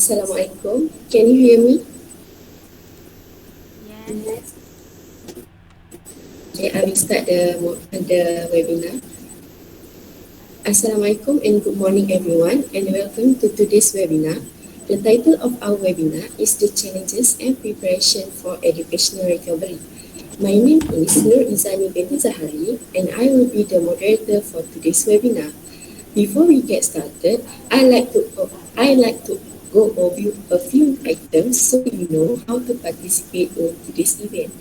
Assalamualaikum. Can you hear me? Yes. Okay, I will start the webinar. Assalamualaikum and good morning everyone and welcome to today's webinar. The title of our webinar is The Challenges and Preparation for Educational Recovery. My name is Nur Izani Binti Zahari and I will be the moderator for today's webinar. Before we get started, I like to go over a few items so you know how to participate in today's event.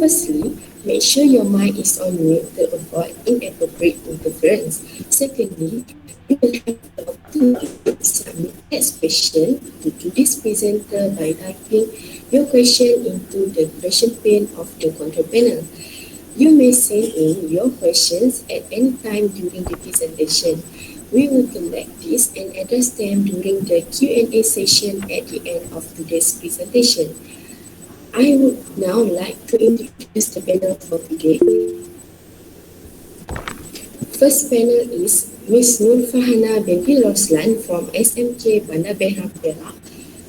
Firstly, make sure your mic is on mute to avoid inappropriate interference. Secondly, you will have the opportunity to submit text question to today's presenter by typing your question into the question pane of the control panel. You may send in your questions at any time during the presentation. We will collect these and address them during the Q&A session at the end of today's presentation. I would now like to introduce the panel for today. First panel is Ms. Nur Fahana Binti Roslan from SMK Bandar Behra Perak.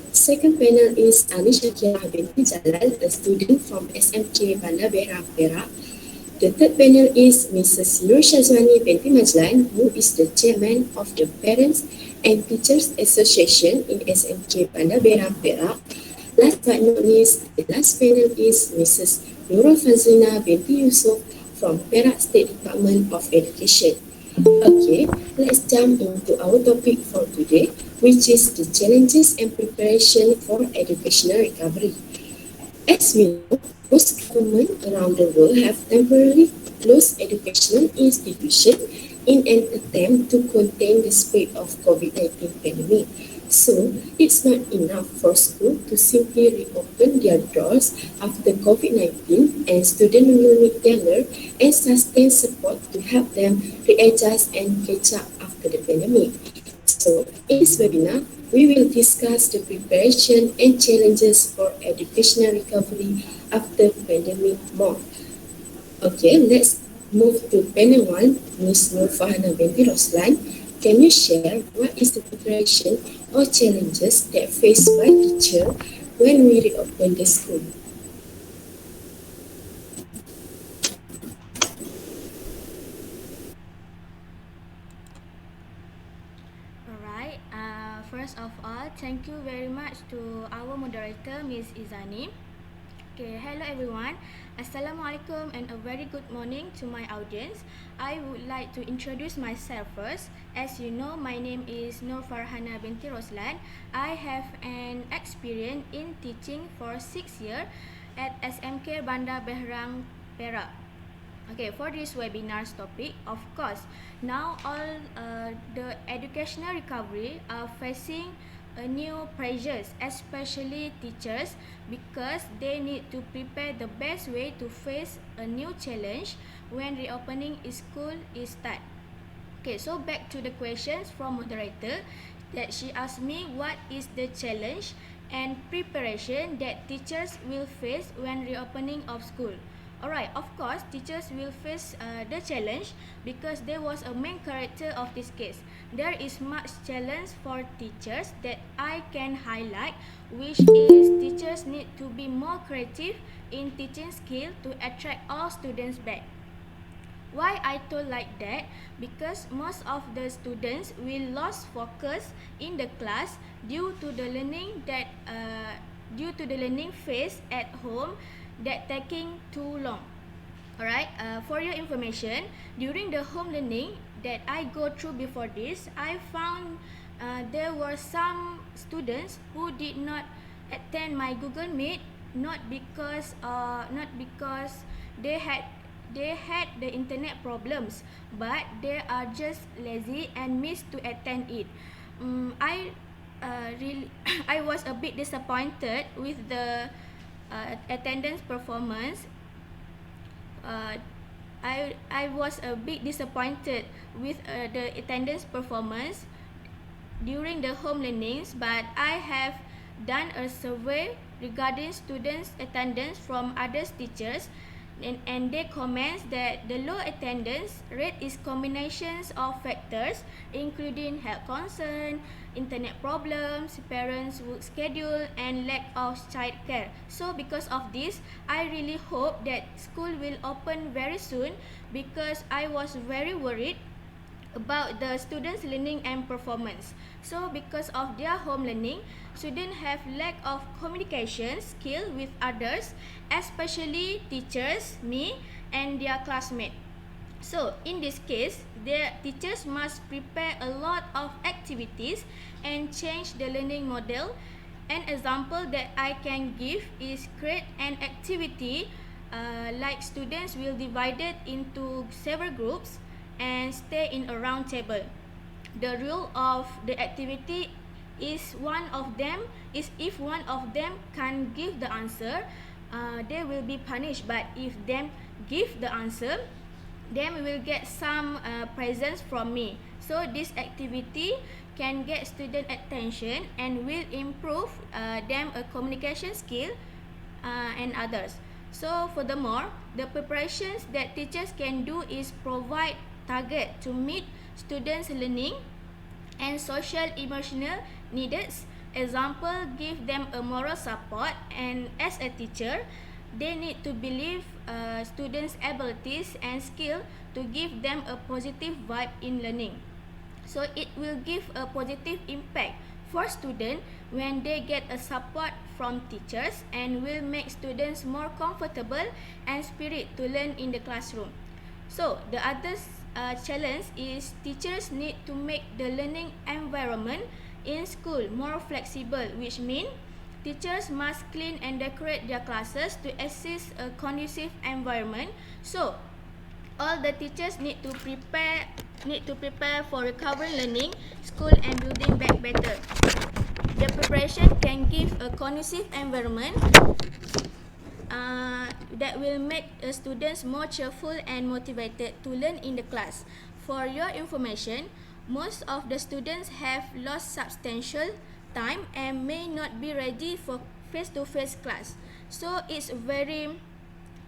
Second panel is Anisha Kiara Binti Jalal, a student from SMK Bandar Behra Perak. The third panel is Mrs. Nur Shazwani Binti Majlan, who is the chairman of the Parents and Teachers Association in SMK Bandar Behra Perak. Last but not least, the last panel is Mrs. Nora Fazlina Binti Yusof from Perak State Department of Education. Okay, let's jump into our topic for today, which is the challenges and preparation for educational recovery. As we know, most governments around the world have temporarily closed educational institutions in an attempt to contain the spread of COVID-19 pandemic. So, it's not enough for schools to simply reopen their doors after COVID-19, and students will need tailored and sustained support to help them readjust and catch up after the pandemic. So, in this webinar, we will discuss the preparation and challenges for educational recovery after pandemic more. Okay, let's move to panel 1, Ms. Nur Fahana Binti Roslan. Can you share what is the preparation or challenges that faced by teachers when we reopen the school? Alright. First of all, thank you very much to our moderator, Miss Izani. Okay, hello everyone. Assalamualaikum and a very good morning to my audience. I would like to introduce myself first. As you know, my name is Nur Farhana Binti Roslan. I have an experience in teaching for 6 years at SMK Bandar Behrang, Perak. Okay, for this webinar's topic, of course, now all the educational recovery are facing new pressures, especially teachers, because they need to prepare the best way to face a new challenge when reopening school is start. Okay, so back to the questions from moderator that she asked me what is the challenge and preparation that teachers will face when reopening of school. Alright, of course, teachers will face the challenge because there was a main character of this case. There is much challenge for teachers that I can highlight, which is teachers need to be more creative in teaching skill to attract all students back. Why I told like that? Because most of the students will lose focus in the class due to the learning phase at home that taking too long. Alright, for your information, during the home learning that I go through before this, I found there were some students who did not attend my Google Meet, not because they had the internet problems, but they are just lazy and missed to attend it. I really I was a bit disappointed with the attendance performance. I was a bit disappointed with the attendance performance during the home learnings, but I have done a survey regarding students attendance from other teachers And they comment that the low attendance rate is combinations of factors including health concern, internet problems, parents' work schedule, and lack of child care. So because of this, I really hope that school will open very soon, because I was very worried about the students' learning and performance. So because of their home learning, students have lack of communication skill with others, especially teachers, me, and their classmates. So in this case, the teachers must prepare a lot of activities and change the learning model. An example that I can give is create an activity, like students will divide it into several groups and stay in a round table. The rule of the activity is if one of them can't give the answer, they will be punished. But if them give the answer, then we will get some presents from me. So this activity can get student attention and will improve them a communication skill and others. So furthermore, the preparations that teachers can do is provide target to meet students' learning and social emotional needs. Example, give them a moral support, and as a teacher, they need to believe students' abilities and skill to give them a positive vibe in learning. So it will give a positive impact for students when they get a support from teachers, and will make students more comfortable and spirit to learn in the classroom. So the other challenge is teachers need to make the learning environment in school more flexible, which means teachers must clean and decorate their classes to assist a conducive environment. So all the teachers need to prepare for recovering learning, school, and building back better. The preparation can give a conducive environment that will make students more cheerful and motivated to learn in the class. For your information, most of the students have lost substantial time and may not be ready for face-to-face class. So it's very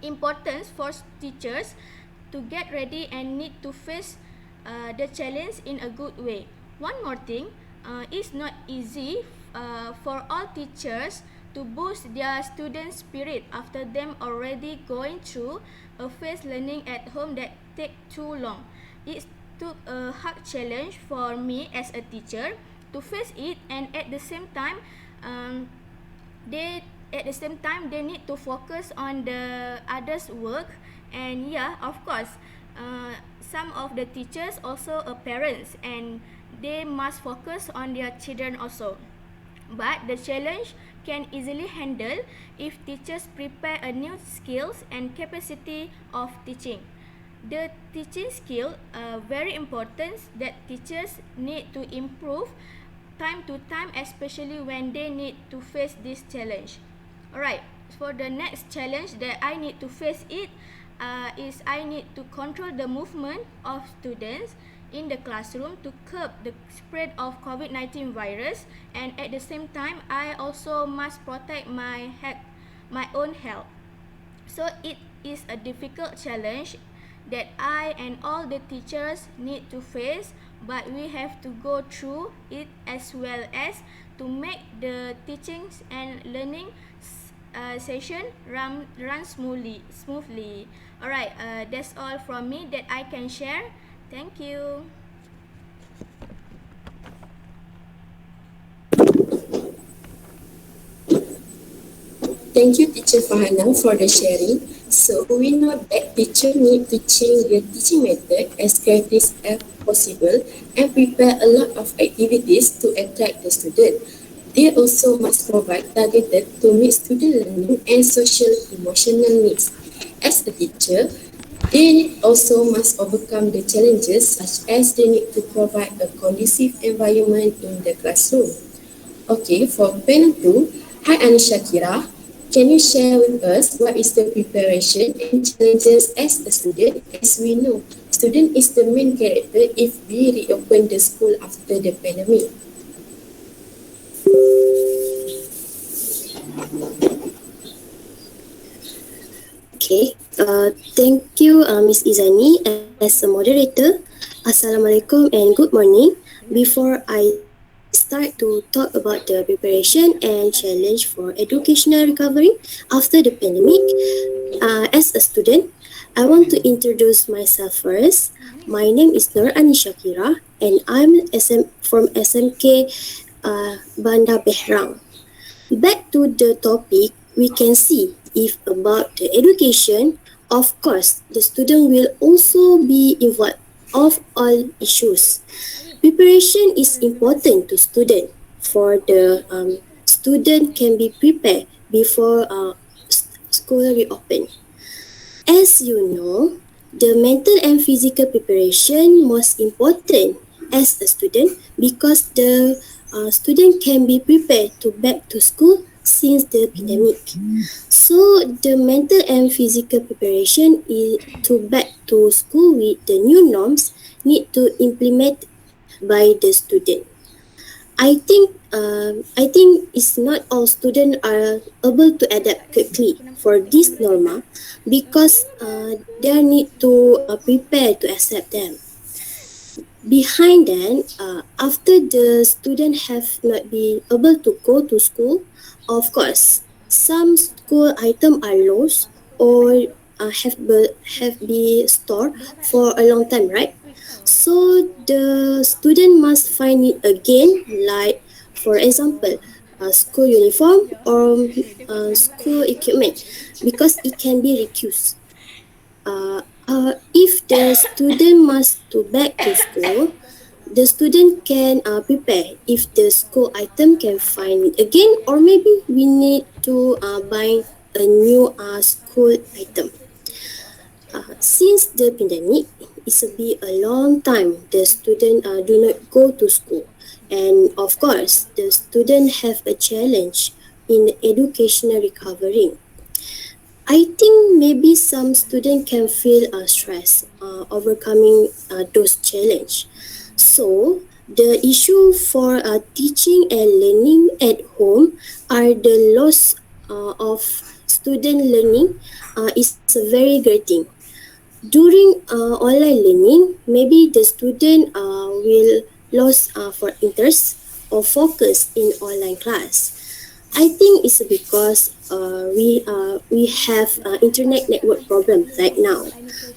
important for teachers to get ready and need to face the challenge in a good way. One more thing, it's not easy for all teachers to boost their student spirit after them already going through a phase learning at home that take too long. It took a hard challenge for me as a teacher to face it, and at the same time, they need to focus on the others' work. And yeah, of course, some of the teachers also are parents, and they must focus on their children also. But the challenge can easily handle if teachers prepare a new skills and capacity of teaching. The teaching skill are very important that teachers need to improve time to time, especially when they need to face this challenge. Alright, for the next challenge that I need to face is I need to control the movement of students in the classroom to curb the spread of COVID-19 virus, and at the same time, I also must protect my own health. So it is a difficult challenge that I and all the teachers need to face, but we have to go through it as well as to make the teachings and learning session run smoothly. Alright, that's all from me that I can share. Thank you. Thank you, Teacher Farhana, for the sharing. So we know that teachers need to change their teaching method as creative as possible and prepare a lot of activities to attract the student. They also must provide targeted to meet student learning and social emotional needs. As a teacher, they also must overcome the challenges such as they need to provide a conducive environment in the classroom. Okay, for panel 2, hi Anisha Kira. Can you share with us what is the preparation and challenges as a student? As we know, student is the main character if we reopen the school after the pandemic. Okay, Thank you, Miss Izani, as a moderator. Assalamualaikum and good morning. Before I start to talk about the preparation and challenge for educational recovery after the pandemic, as a student, I want to introduce myself first. My name is Nora Shakira, and I'm from SMK Bandar Behrang. Back to the topic, we can see if about the education, of course, the student will also be involved of all issues. Preparation is important to student for the student can be prepared before school reopen. As you know, the mental and physical preparation most important as a student because the student can be prepared to back to school since the pandemic. So the mental and physical preparation is to back to school with the new norms need to implement by the student. I think it's not all students are able to adapt quickly for this norma because they need to prepare to accept them. Behind that, after the student have not been able to go to school, of course, some school item are lost or have been stored for a long time, right? So the student must find it again, like for example, school uniform or school equipment, because it can be reused. If the student must to back to school, the student can prepare if the school item can find it again, or maybe we need to buy a new school item. Since the pandemic, it's a be a long time the student do not go to school, and of course the student have a challenge in educational recovery. I think maybe some student can feel stress overcoming those challenge. So the issue for teaching and learning at home are the loss of student learning is a very great thing. During online learning, maybe the student will lose for interest or focus in online class. I think it's because we have internet network problem right now.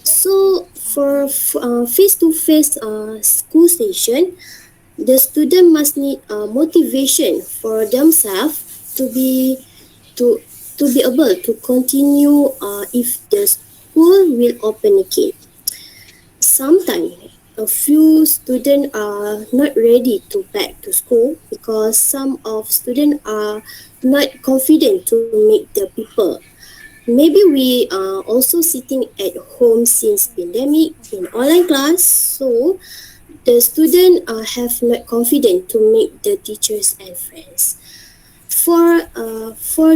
So for face-to-face school session, the student must need motivation for themselves to be to to be able to continue if the school will open again. Sometimes a few students are not ready to back to school because some of students are not confident to meet the people. Maybe we are also sitting at home since pandemic in online class, so the student have not confident to meet the teachers and friends. For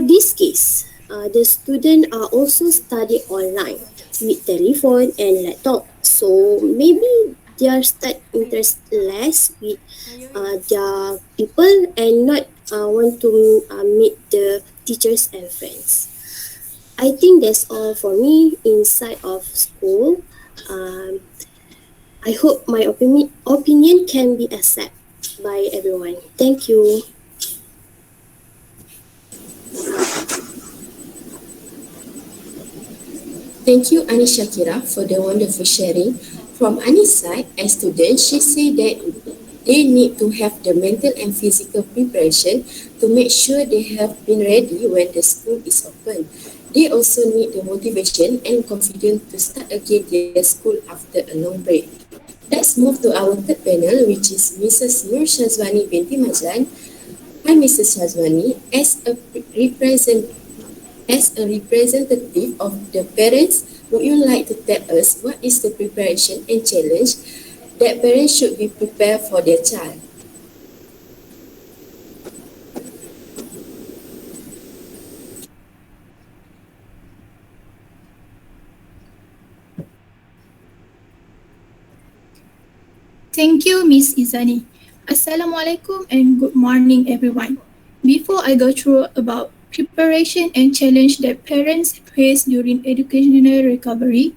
this case, the students are also study online with telephone and laptop. So maybe they are start interest less with their people and not want to meet the teachers and friends. I think that's all for me inside of school. Um, I hope my opinion can be accepted by everyone. Thank you. Thank you, Ani Shakira, for the wonderful sharing. From Ani's side, as students, she said that they need to have the mental and physical preparation to make sure they have been ready when the school is open. They also need the motivation and confidence to start again their school after a long break. Let's move to our third panel, which is Mrs. Nur Shazwani Binti Mazlan. Hi, Mrs. Shazwani. As a representative of the parents, would you like to tell us what is the preparation and challenge that parents should be prepared for their child? Thank you, Miss Izani. Assalamualaikum and good morning, everyone. Before I go through about preparation and challenge that parents face during educational recovery,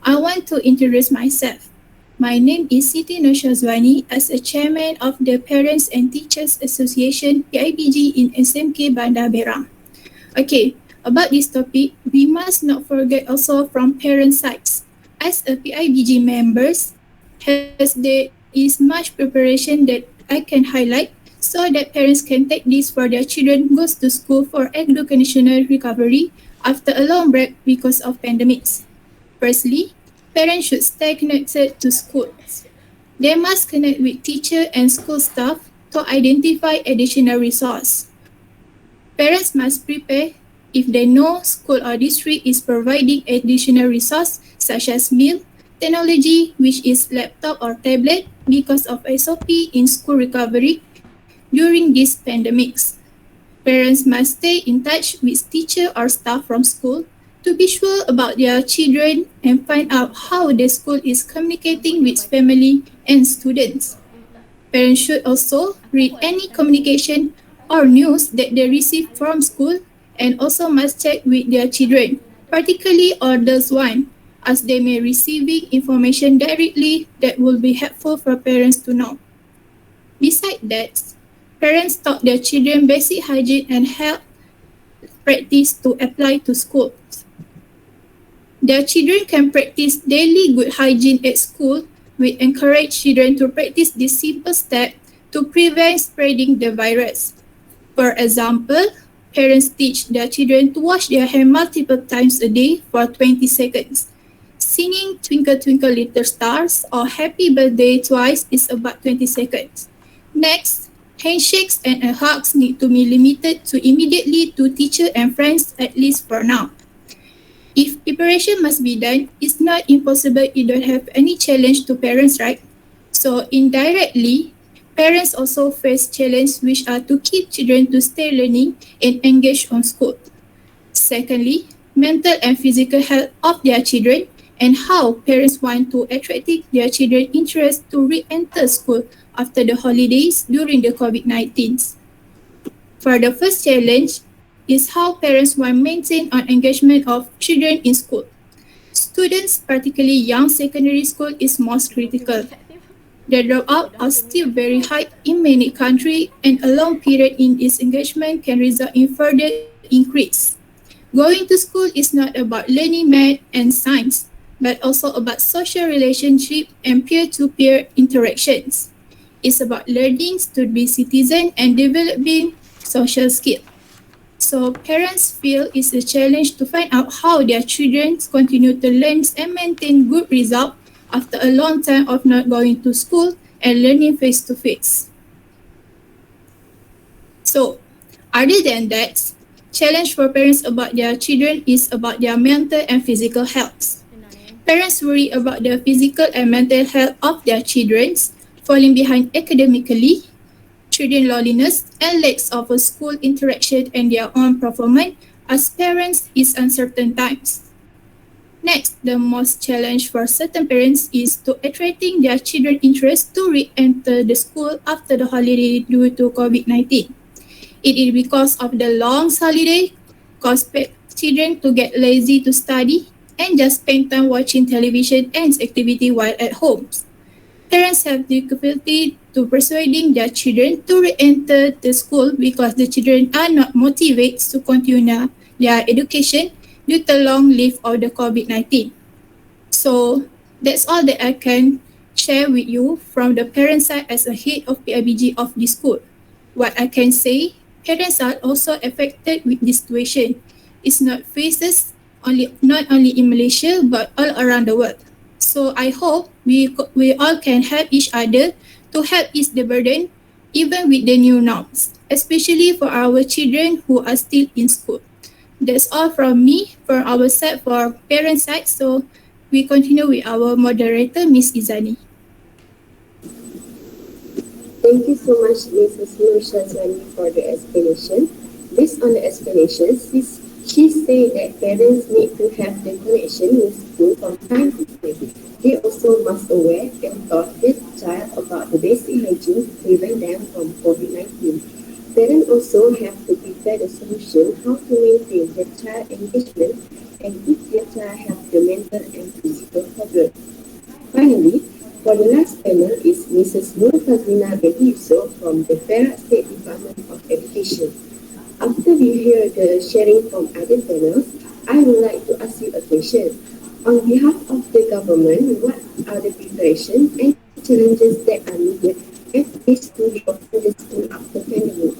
I want to introduce myself. My name is Siti Noshazwani as a chairman of the Parents and Teachers Association PIBG in SMK Bandar Berang. Okay, about this topic, we must not forget also from parent sides. As a PIBG members, there is much preparation that I can highlight so that parents can take this for their children goes to school for educational recovery after a long break because of pandemics. Firstly, parents should stay connected to schools. They must connect with teacher and school staff to identify additional resource. Parents must prepare if they know school or district is providing additional resource such as meal, technology which is laptop or tablet because of SOP in school recovery during these pandemics. Parents must stay in touch with teacher or staff from school to be sure about their children and find out how the school is communicating with family and students. Parents should also read any communication or news that they receive from school and also must check with their children, particularly older ones, as they may receiving information directly that will be helpful for parents to know. Besides that, parents taught their children basic hygiene and health practice to apply to schools. Their children can practice daily good hygiene at school. We encourage children to practice this simple step to prevent spreading the virus. For example, parents teach their children to wash their hair multiple times a day for 20 seconds. Singing Twinkle Twinkle Little Stars or Happy Birthday twice is about 20 seconds. Next, handshakes and hugs need to be limited to immediately to teacher and friends at least for now. If preparation must be done, it's not impossible you don't have any challenge to parents, right? So indirectly, parents also face challenges which are to keep children to stay learning and engage on school. Secondly, mental and physical health of their children and how parents want to attract their children's interest to re-enter school after the holidays during the COVID-19. For the first challenge is how parents want to maintain on engagement of children in school. Students, particularly young secondary school, is most critical. The dropout are still very high in many countries and a long period in disengagement can result in further increase. Going to school is not about learning math and science, but also about social relationship and peer-to-peer interactions. It's about learning to be citizen and developing social skills. So parents feel it's a challenge to find out how their children continue to learn and maintain good results after a long time of not going to school and learning face-to-face. So, other than that, challenge for parents about their children is about their mental and physical health. Parents worry about the physical and mental health of their children, falling behind academically, children loneliness, and lacks of a school interaction and their own performance as parents is uncertain times. Next, the most challenge for certain parents is to attracting their children interest to re-enter the school after the holiday due to COVID-19. It is because of the long holiday cause children to get lazy to study and just spend time watching television and activity while at home. Parents have difficulty to persuading their children to re-enter the school because the children are not motivated to continue their education due to long leave of the COVID-19. So that's all that I can share with you from the parent side as a head of PIBG of this school. What I can say, parents are also affected with this situation. It's not not only in Malaysia but all around the world. So I hope we all can help each other to help ease the burden even with the new norms, especially for our children who are still in school. That's all from me for our side, for parent side. So we continue with our moderator, Miss Izani. Thank you so much, Mrs. Nurshazwani, for the explanation. Based on the explanations, she said that parents need to have the connection with school from time to time. They also must aware and taught their child about the basic hygiene to prevent them from COVID-19. parents also have to prepare the solution how to maintain the child engagement and if their child have the mental and physical problem. Finally, for the last panel is Mrs. Nora Binti from the Perak State Department of Education. After we hear the sharing from other panels, I would like to ask you a question. On behalf of the government, what are the preparations and challenges that are needed as ways to reopen the school after pandemic?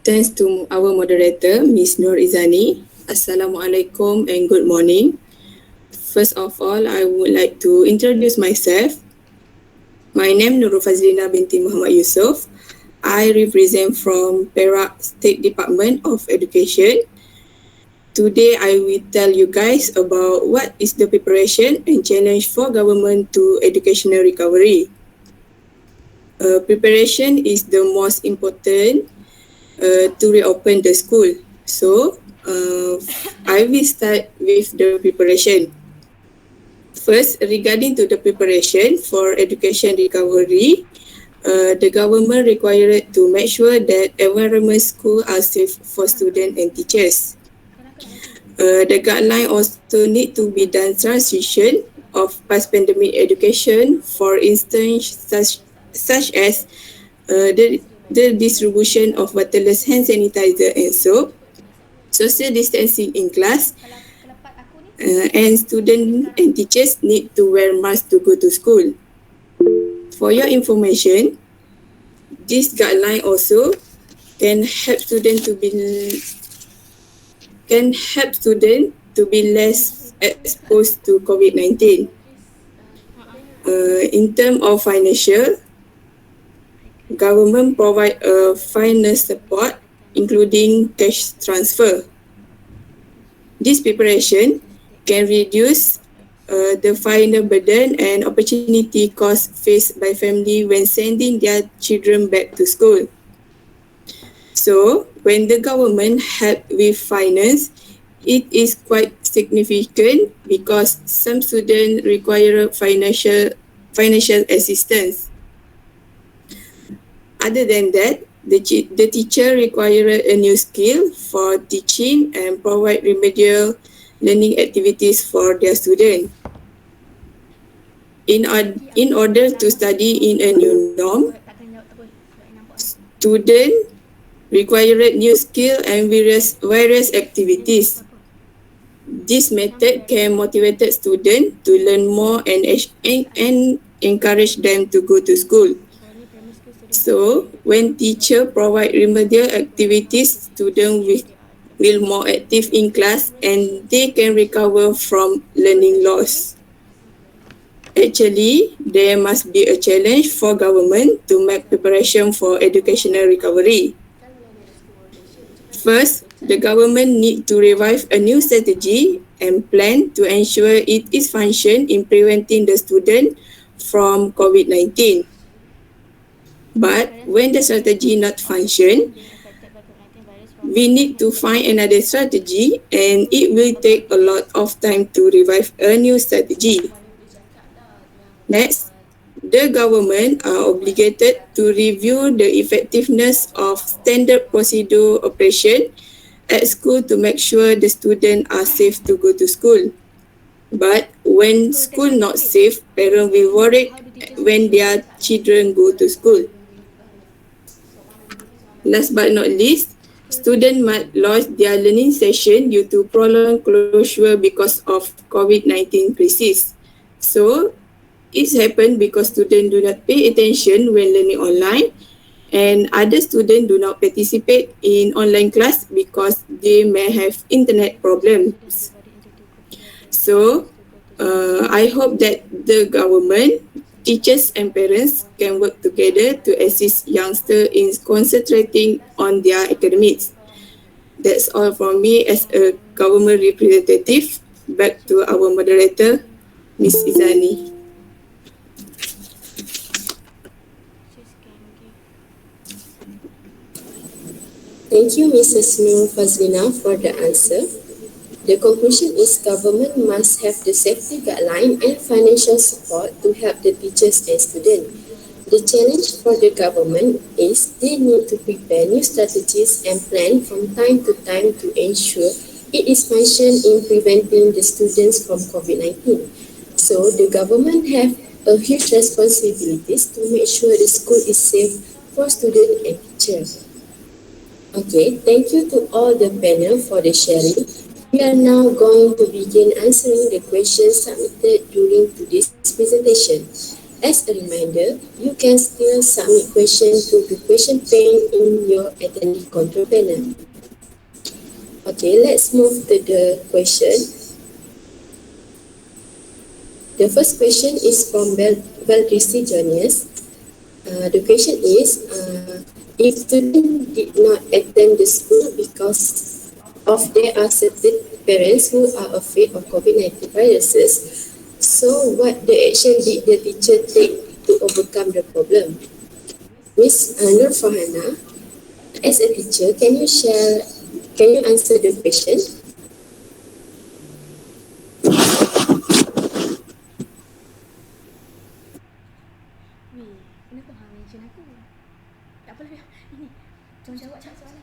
Thanks to our moderator, Ms. Nur Izani. Assalamualaikum and good morning. First of all, I would like to introduce myself. My name is Nora Binti Muhammad Yusof. I represent from Perak State Department of Education. Today, I will tell you guys about what is the preparation and challenge for government to educational recovery. Preparation is the most important to reopen the school. So, I will start with the preparation. First, regarding to the preparation for education recovery, the government required to make sure that environment schools are safe for students and teachers. The guideline also need to be done transition of post-pandemic education, for instance, such as the distribution of waterless hand sanitizer and soap, social distancing in class, and students and teachers need to wear masks to go to school. For your information, this guideline also can help students to be less exposed to COVID-19. In terms of financial, government provide a finance support, including cash transfer. This preparation can reduce the final burden and opportunity cost faced by family when sending their children back to school. So, when the government help with finance, it is quite significant because some students require financial assistance. Other than that, the teacher requires a new skill for teaching and provide remedial learning activities for their students. In order to study in a new norm, students require new skill and various activities. This method can motivate students to learn more and encourage them to go to school. So, when teacher provide remedial activities, students will more active in class and they can recover from learning loss. Actually, there must be a challenge for government to make preparation for educational recovery. First, the government need to revive a new strategy and plan to ensure it is function in preventing the student from COVID-19. But when the strategy not function, we need to find another strategy and it will take a lot of time to revive a new strategy. Next, the government are obligated to review the effectiveness of standard procedure operation at school to make sure the students are safe to go to school. But when school not safe, parents will worry when their children go to school. Last but not least, students might lose their learning session due to prolonged closure because of COVID-19 crisis. So, it's happened because students do not pay attention when learning online and other students do not participate in online class because they may have internet problems. So, I hope that the government, teachers and parents can work together to assist youngsters in concentrating on their academics. That's all from me as a government representative. Back to our moderator, Ms. Izani. Thank you, Mrs. Nur Fazlina, for the answer. The conclusion is government must have the safety guideline and financial support to help the teachers and students. The challenge for the government is they need to prepare new strategies and plan from time to time to ensure it is functioned in preventing the students from COVID-19. So the government have a huge responsibilities to make sure the school is safe for students and teachers. Okay, thank you to all the panel for the sharing. We are now going to begin answering the questions submitted during today's presentation. As a reminder, you can still submit questions to the question pane in your attendee control panel. Okay, let's move to the question. The first question is from Valtrisi Jonius. The question is, if students did not attend the school because of there are certain parents who are afraid of COVID-19 viruses, so what the action did the teacher take to overcome the problem? Miss Nur Fahana, as a teacher, can you answer the question? Weh, kenapa hang mention aku? Tak apalah, ini. Jom jawab soalan.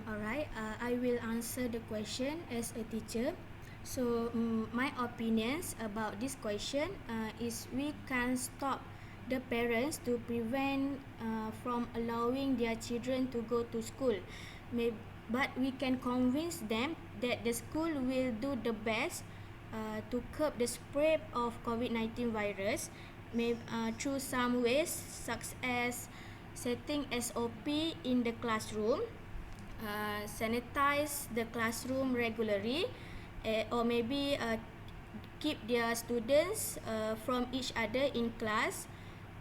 Alright, I will answer the question as a teacher. So, my opinions about this question is we can stop the parents to prevent from allowing their children to go to school. But we can convince them that the school will do the best to curb the spread of COVID-19 virus through some ways such as setting SOP in the classroom, sanitize the classroom regularly, or maybe keep their students from each other in class,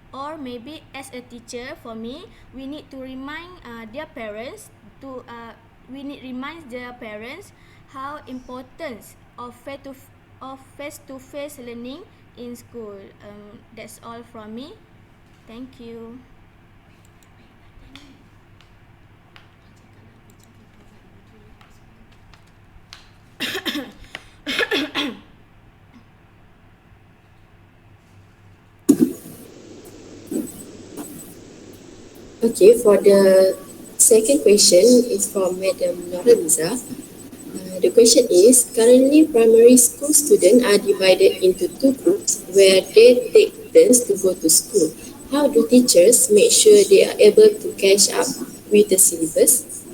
or maybe as a teacher, for me, we need to remind their parents how important of face-to-face learning in school. That's all from me. Thank you. Okay, for the second question is from Madam Nora Liza. The question is, currently primary school students are divided into two groups where they take turns to go to school. How do teachers make sure they are able to catch up with the syllabus?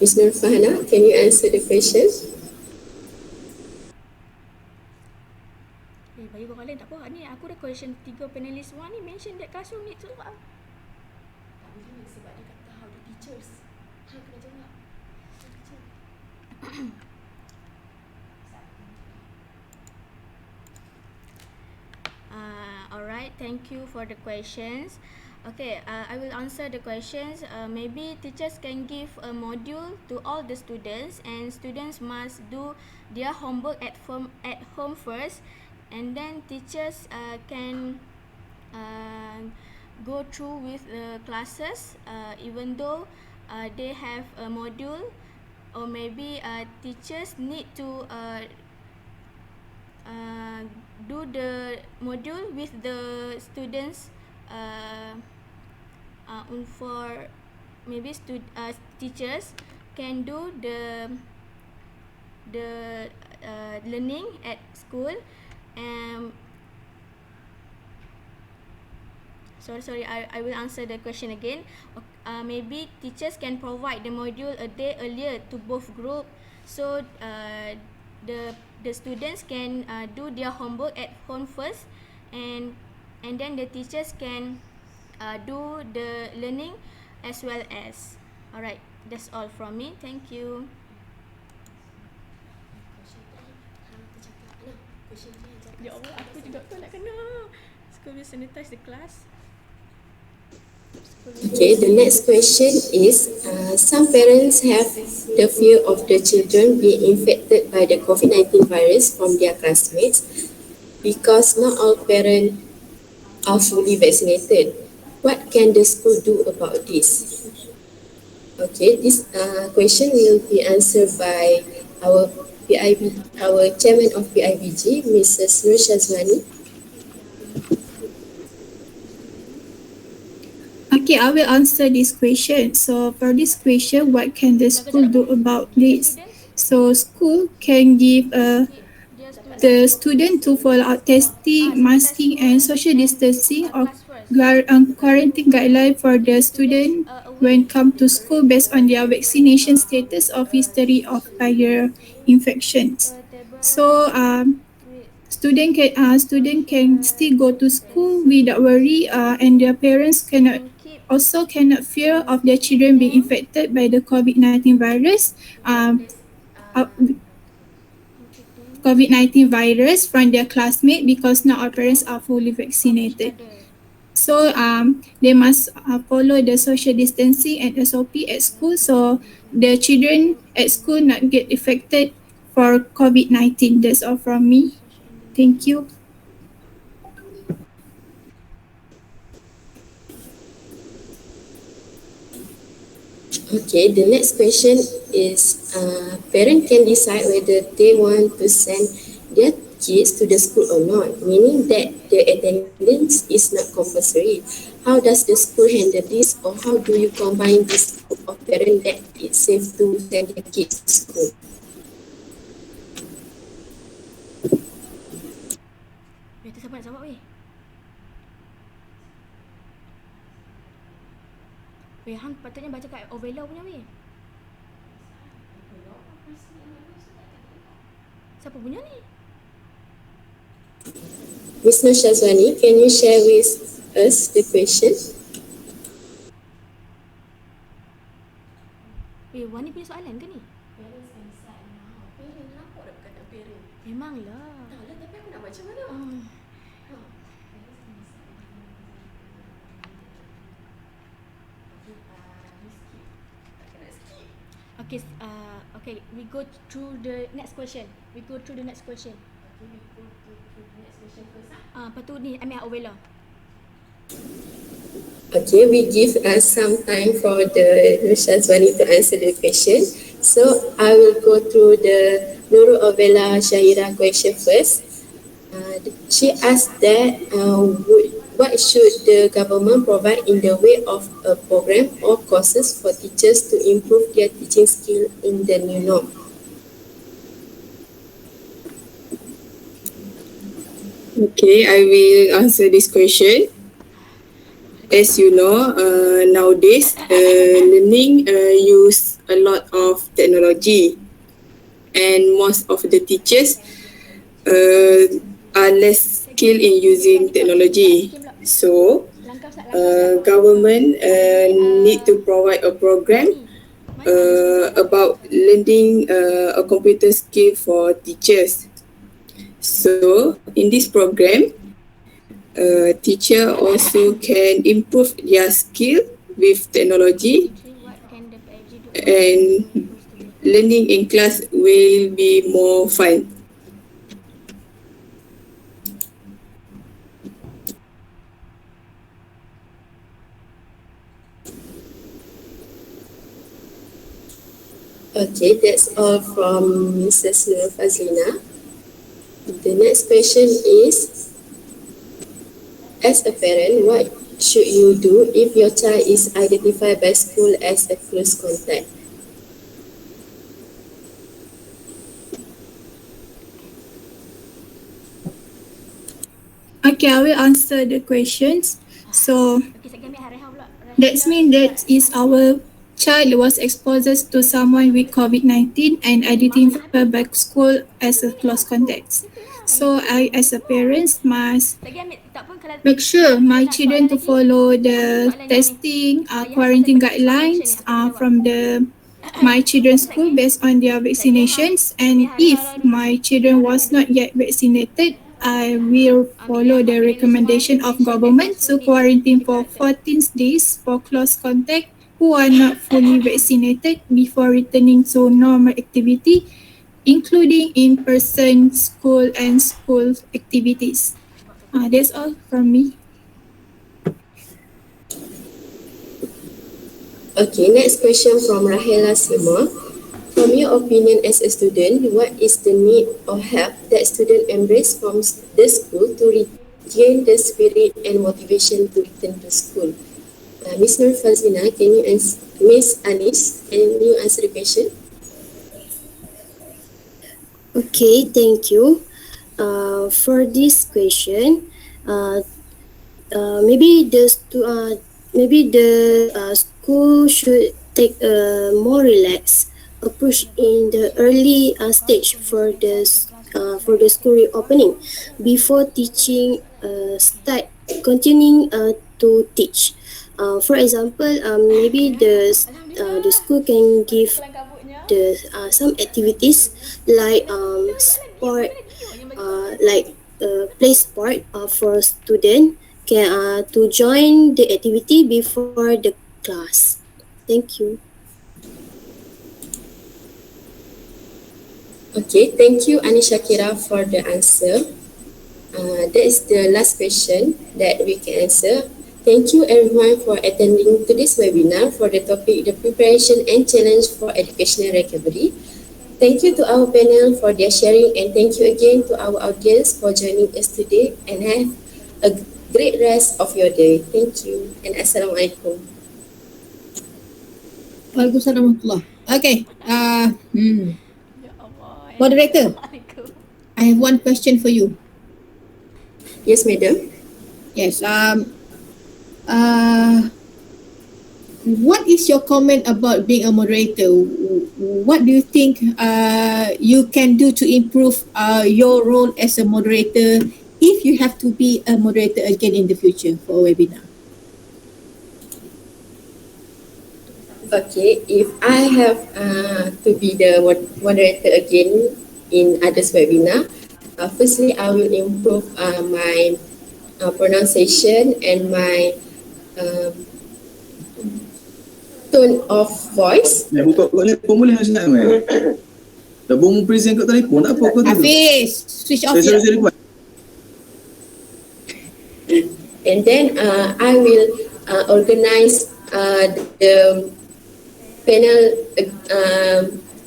Ms. Nur Fahana, can you answer the question? Bagi korang lain tak apa. Ni aku dah question 3 panelis semua ni mention that classroom need to look up. Sebab dia kata how the teachers. Hang kena jawab. Alright, thank you for the questions. Okay, I will answer the questions. Maybe teachers can give a module to all the students, and students must do their homework at home first, and then teachers can go through with the classes even though they have a module, or maybe teachers need to do the module with the students for maybe teachers can do the learning at school. Sorry, I will answer the question again. Maybe teachers can provide the module a day earlier to both group, so the students can do their homework at home first, and then the teachers can do the learning as well as. Alright, that's all from me. Thank you. Ya Allah, aku juga tu nak kena. School will sanitize the class. Okay, the next question is, some parents have the fear of the children being infected by the COVID-19 virus from their classmates because not all parents are fully vaccinated. What can the school do about this? Okay, this question will be answered by our PIB, our chairman of PIBG, Mrs. Nur Shazwani. Okay, I will answer this question. So for this question, what can the school do about this? So school can give the student to follow out testing, masking, and social distancing or quarantine guideline for the student when come to school based on their vaccination status or history of prior infections. So student can still go to school without worry, and their parents cannot fear of their children being infected by the COVID-19 virus. Uh, COVID-19 virus from their classmate because not all parents are fully vaccinated. So they must follow the social distancing and SOP at school so the children at school not get affected for COVID-19. That's all from me. Thank you. Okay, the next question is parent can decide whether they want to send their kids to the school or not, meaning that the attendance is not compulsory. How does the school handle this, or how do you combine this group of parents that it's safe to send their kids to school? Itu siapa nak jawab weh? Weh, hang patutnya baca kat Ovelo punya weh. Siapa punya ni? Ms. Nur Shazwani, can you share with us the question? Weh, Wani punya soalan ke ni? Parents and son now. Parent nampak dah bukan parent. Memanglah. Tak lah, tapi aku nak baca mana? Okay, okay, we go through the next question. We go through the next question. Okay, we go to the next question first Lepas tu ni, Ovela. Okay, we give us some time for the Nur Shazwani to answer the question. So I will go through the Nurul Ovela Shahira question first. She asked that what should the government provide in the way of a program or courses for teachers to improve their teaching skill in the new norm? Okay, I will answer this question. As you know, nowadays learning use a lot of technology, and most of the teachers are less skilled in using technology. So, government need to provide a program about learning a computer skill for teachers. So, in this program, teacher also can improve their skill with technology, and learning in class will be more fun. Okay, that's all from Mrs. Nur Fazlina. The next question is, as a parent, what should you do if your child is identified by school as a close contact? Okay, I will answer the questions. So that means that is our child was exposed to someone with COVID-19 and identified by school as a close contact. So I as a parent must make sure my children to follow the testing, quarantine guidelines from the my children's school based on their vaccinations, and if my children was not yet vaccinated, I will follow the recommendation of government to quarantine for 14 days for close contact who are not fully vaccinated before returning to normal activity, including in-person school and school activities. That's all from me. Okay, next question from Rahela Sima. From your opinion as a student, what is the need or help that student embrace from the school to regain the spirit and motivation to return to school? Miss Nur Fazina, Miss Anis, can you answer the question? Okay, thank you. For this question, uh, maybe the school should take a more relaxed approach in the early stage for the school reopening before teaching start continuing to teach. For example, maybe the school can give the some activities like sport, like play sport for student can to join the activity before the class. Thank you. Okay, thank you Anisha Kira for the answer. That is the last question that we can answer. Thank you everyone for attending today's webinar for the topic the preparation and challenge for educational recovery. Thank you to our panel for their sharing and thank you again to our audience for joining us today and have a great rest of your day. Thank you and Assalamualaikum. Waalaikumsalam warahmatullah. Okay. Ya Allah. Moderator, Assalamualaikum. I have one question for you. Yes, madam. Yes. What is your comment about being a moderator? What do you think you can do to improve your role as a moderator if you have to be a moderator again in the future for a webinar? Okay, if I have to be the moderator again in others webinar, firstly I will improve my pronunciation and my tone of voice. Buka telefon boleh senang dah bomo present kat telefon tak apa kau tu. Hafiz, switch off ya. And then I will organize the panel.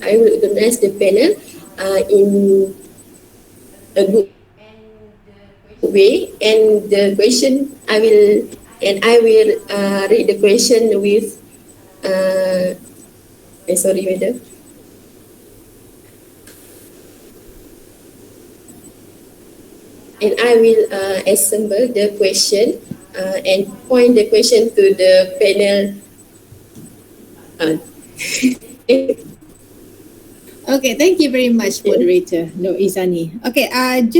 I will organize the panel in a good way, and the question I will read the question with sorry madam. And I will assemble the question and point the question to the panel. Okay, thank you very much, moderator Nur Izani. Okay,